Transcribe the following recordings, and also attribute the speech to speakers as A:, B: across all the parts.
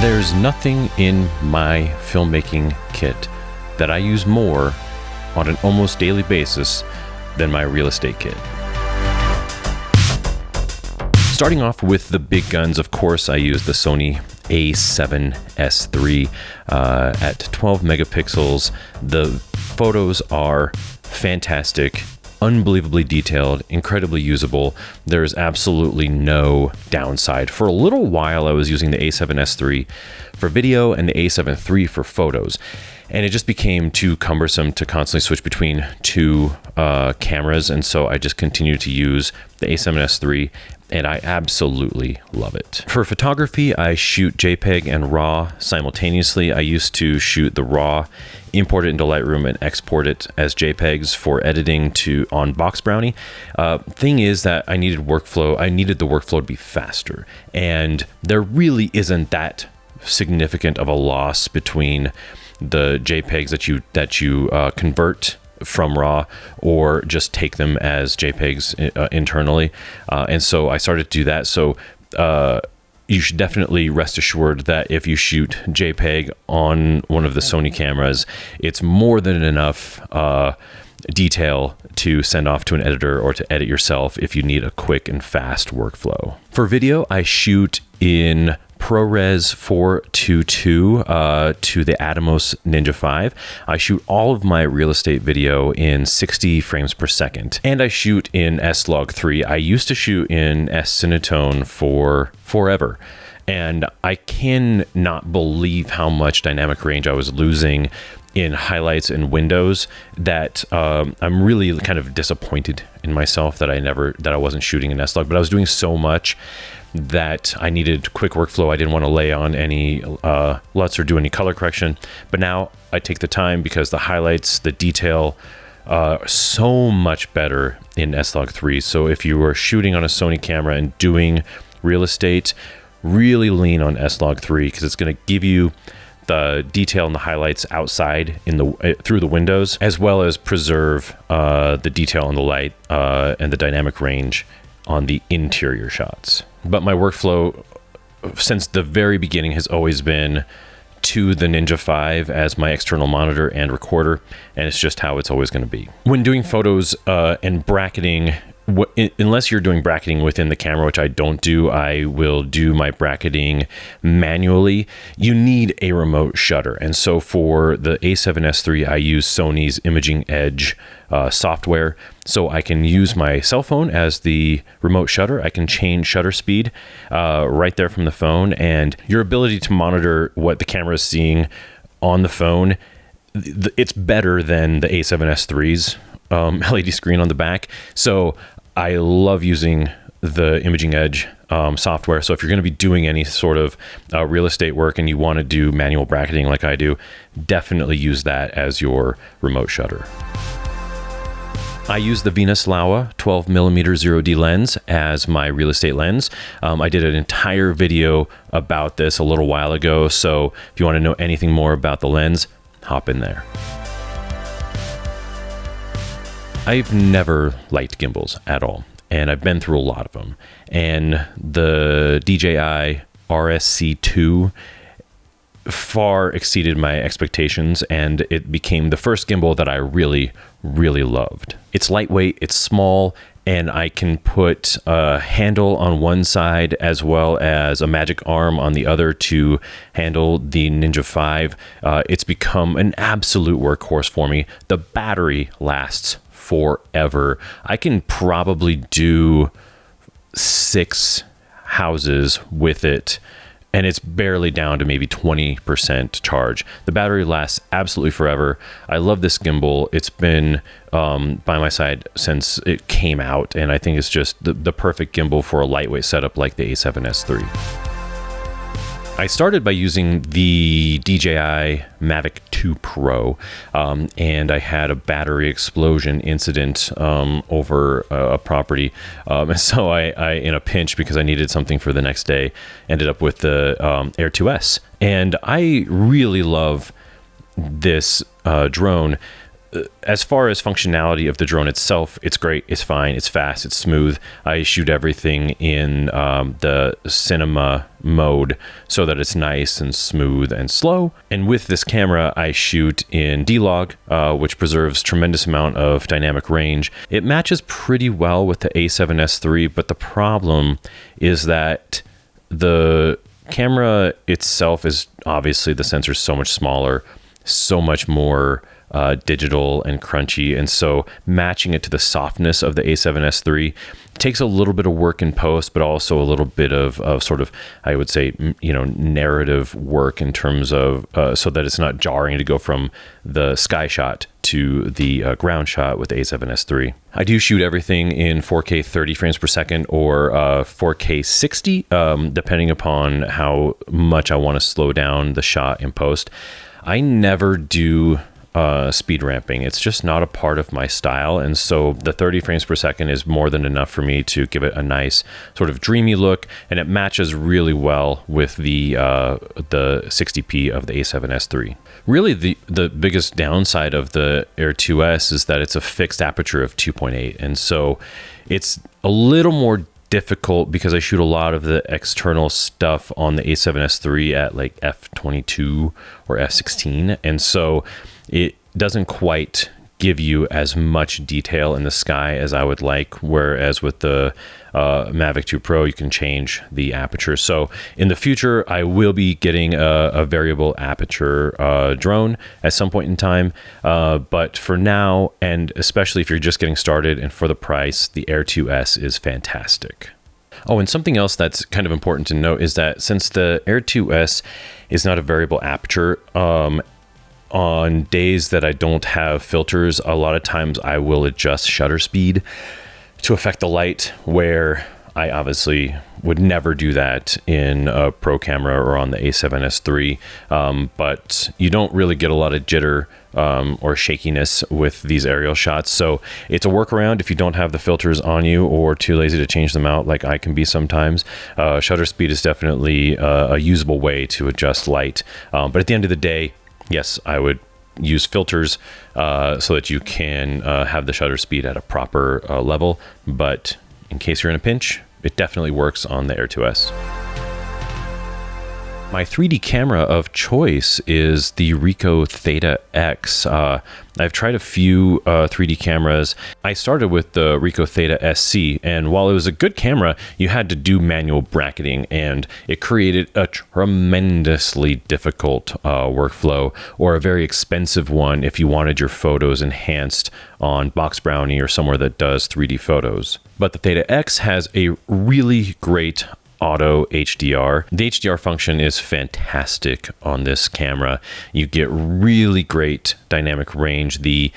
A: There's nothing in my filmmaking kit that I use more on an almost daily basis than my real estate kit. Starting off with the big guns, of course, I use the Sony a7S III at 12 megapixels. The photos are fantastic, unbelievably detailed, incredibly usable. There's absolutely no downside. For a little while, I was using the A7S III for video and the A7 III for photos. And it just became too cumbersome to constantly switch between two cameras. And so I just continued to use the A7S III, and I absolutely love it. For photography, I shoot JPEG and RAW simultaneously. I used to shoot the RAW, import it into Lightroom, and export it as JPEGs for editing on Box Brownie. Thing is that I needed the workflow to be faster. And there really isn't that significant of a loss between the JPEGs that you convert from RAW or just take them as JPEGs internally. And so I started to do that. So you should definitely rest assured that if you shoot JPEG on one of the Sony cameras, it's more than enough detail to send off to an editor or to edit yourself if you need a quick and fast workflow. For video, I shoot in ProRes 422 to the Atomos Ninja 5. I shoot all of my real estate video in 60 frames per second, and I shoot in S-Log3. I used to shoot in S-Cinetone for forever, and I cannot believe how much dynamic range I was losing in highlights and windows that I'm really kind of disappointed in myself that I wasn't shooting in S-Log, but I was doing so much that I needed quick workflow. I didn't want to lay on any LUTs or do any color correction, but now I take the time because the highlights, the detail, are so much better in S-Log3. So if you are shooting on a Sony camera and doing real estate, really lean on S-Log3 because it's going to give you the detail and the highlights outside through the windows, as well as preserve the detail and the light and the dynamic range on the interior shots. But my workflow since the very beginning has always been to the Ninja 5 as my external monitor and recorder, and it's just how it's always going to be. When doing photos and bracketing, unless you're doing bracketing within the camera, which I don't do, I will do my bracketing manually. You need a remote shutter. And so for the A7S III, I use Sony's Imaging Edge software. So I can use my cell phone as the remote shutter. I can change shutter speed right there from the phone. And your ability to monitor what the camera is seeing on the phone, it's better than the A7S III's LED screen on the back. So I love using the Imaging Edge software. So if you're going to be doing any sort of real estate work and you want to do manual bracketing like I do, definitely use that as your remote shutter. I use the Venus Laowa 12mm 0D lens as my real estate lens. I did an entire video about this a little while ago. So if you want to know anything more about the lens, hop in there. I've never liked gimbals at all, and I've been through a lot of them. And the DJI RSC2 far exceeded my expectations, and it became the first gimbal that I really, really loved. It's lightweight, it's small, and I can put a handle on one side as well as a magic arm on the other to handle the Ninja 5. It's become an absolute workhorse for me. The battery lasts forever. I can probably do 6 houses with it, and it's barely down to maybe 20% charge. The battery lasts absolutely forever. I love this gimbal. It's been by my side since it came out, and I think it's just the perfect gimbal for a lightweight setup like the A7S III. I started by using the DJI Mavic 2 Pro, and I had a battery explosion incident over a property. And so I, in a pinch, because I needed something for the next day, ended up with the Air 2S. And I really love this drone. as far as functionality of the drone itself, it's great, it's fine, it's fast, it's smooth. I shoot everything in the cinema mode so that it's nice and smooth and slow. And with this camera, I shoot in D-Log, which preserves tremendous amount of dynamic range. It matches pretty well with the A7S III, but the problem is that the camera itself is obviously, the sensor's so much smaller, so much more digital and crunchy, and so matching it to the softness of the A7S III takes a little bit of work in post, but also a little bit of sort of, I would say, narrative work in terms of so that it's not jarring to go from the sky shot to the ground shot with the A7S III. I do shoot everything in 4K 30 frames per second or 4K 60, depending upon how much I want to slow down the shot in post. I never do speed ramping. It's just not a part of my style, and so the 30 frames per second is more than enough for me to give it a nice sort of dreamy look, and it matches really well with the 60p of the A7S III. Really, the biggest downside of the Air 2S is that it's a fixed aperture of 2.8, and so it's a little more difficult because I shoot a lot of the external stuff on the A7S III at like f22 or f16, and so it doesn't quite give you as much detail in the sky as I would like, whereas with the Mavic 2 Pro, you can change the aperture. So in the future, I will be getting a variable aperture drone at some point in time. But for now, and especially if you're just getting started and for the price, the Air 2S is fantastic. Oh, and something else that's kind of important to note is that since the Air 2S is not a variable aperture, on days that I don't have filters, a lot of times I will adjust shutter speed to affect the light, where I obviously would never do that in a pro camera or on the A7S III, but you don't really get a lot of jitter or shakiness with these aerial shots. So it's a workaround if you don't have the filters on you or too lazy to change them out like I can be sometimes. Shutter speed is definitely a usable way to adjust light. But at the end of the day, yes, I would use filters so that you can have the shutter speed at a proper level. But in case you're in a pinch, it definitely works on the Air 2S. My 3D camera of choice is the Ricoh Theta X. I've tried a few 3D cameras. I started with the Ricoh Theta SC, and while it was a good camera, you had to do manual bracketing, and it created a tremendously difficult workflow, or a very expensive one if you wanted your photos enhanced on Box Brownie or somewhere that does 3D photos. But the Theta X has a really great auto HDR. The HDR function is fantastic on this camera. You get really great dynamic range. The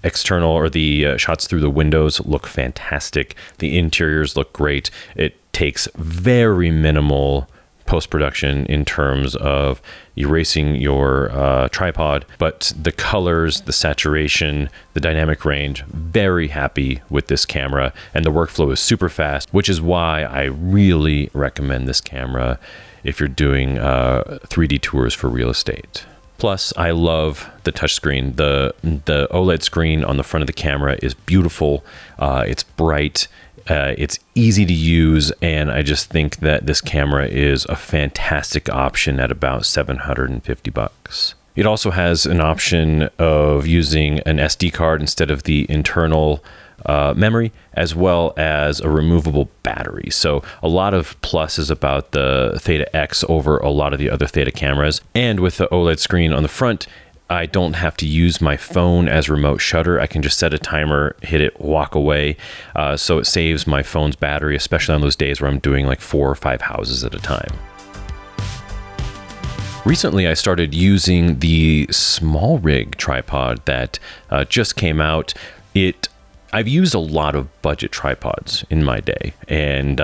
A: external or the shots through the windows look fantastic. The interiors look great. It takes very minimal post-production in terms of erasing your tripod, but the colors, the saturation, the dynamic range, very happy with this camera, and the workflow is super fast, which is why I really recommend this camera if you're doing 3D tours for real estate. Plus, I love the touchscreen. The OLED screen on the front of the camera is beautiful. It's bright. It's easy to use, and I just think that this camera is a fantastic option at about $750. It also has an option of using an SD card instead of the internal memory, as well as a removable battery. So a lot of pluses about the Theta X over a lot of the other Theta cameras. And with the OLED screen on the front, I don't have to use my phone as remote shutter. I can just set a timer, hit it, walk away. So it saves my phone's battery, especially on those days where I'm doing like 4 or 5 houses at a time. Recently, I started using the small rig tripod that just came out. I've used a lot of budget tripods in my day, and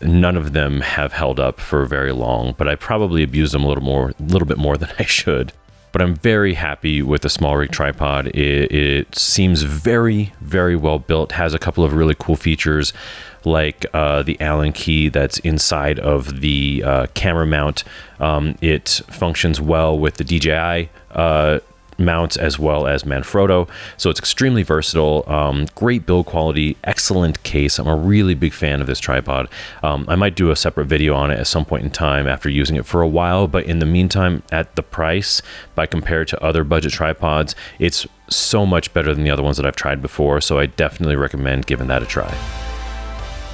A: none of them have held up for very long, but I probably abuse them a little bit more than I should. But I'm very happy with the small rig tripod. It seems very, very well built, has a couple of really cool features like the Allen key that's inside of the camera mount. It functions well with the DJI mounts as well as Manfrotto. So it's extremely versatile, great build quality, excellent case. I'm a really big fan of this tripod. I might do a separate video on it at some point in time after using it for a while, but in the meantime, at the price, by compared to other budget tripods, it's so much better than the other ones that I've tried before. So I definitely recommend giving that a try.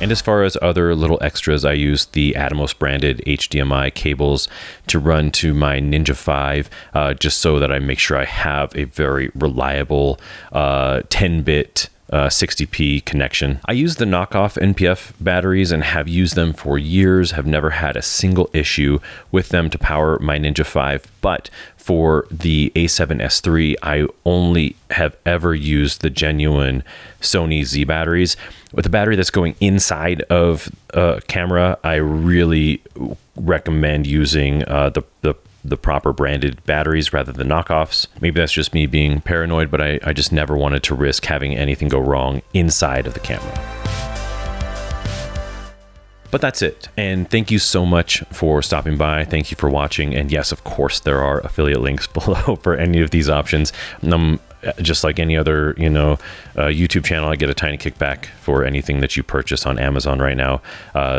A: And as far as other little extras, I use the Atomos branded HDMI cables to run to my Ninja 5, just so that I make sure I have a very reliable 10-bit 60p connection. I use the knockoff NPF batteries and have used them for years, have never had a single issue with them to power my Ninja 5, but for the A7S III, I only have ever used the genuine Sony Z batteries. With the battery that's going inside of a camera, I really recommend using the proper branded batteries rather than knockoffs. Maybe that's just me being paranoid, but I just never wanted to risk having anything go wrong inside of the camera. But that's it. And thank you so much for stopping by. Thank you for watching. And yes, of course, there are affiliate links below for any of these options. Just like any other, YouTube channel, I get a tiny kickback for anything that you purchase on Amazon right now.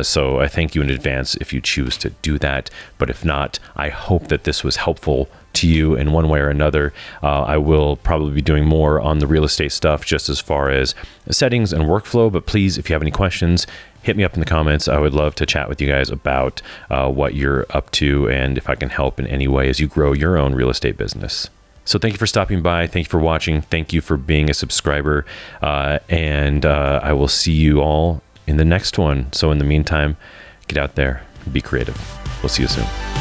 A: So I thank you in advance if you choose to do that. But if not, I hope that this was helpful to you in one way or another. I will probably be doing more on the real estate stuff, just as far as settings and workflow. But please, if you have any questions, hit me up in the comments. I would love to chat with you guys about what you're up to and if I can help in any way as you grow your own real estate business. So thank you for stopping by. Thank you for watching. Thank you for being a subscriber. And I will see you all in the next one. So in the meantime, get out there, be creative. We'll see you soon.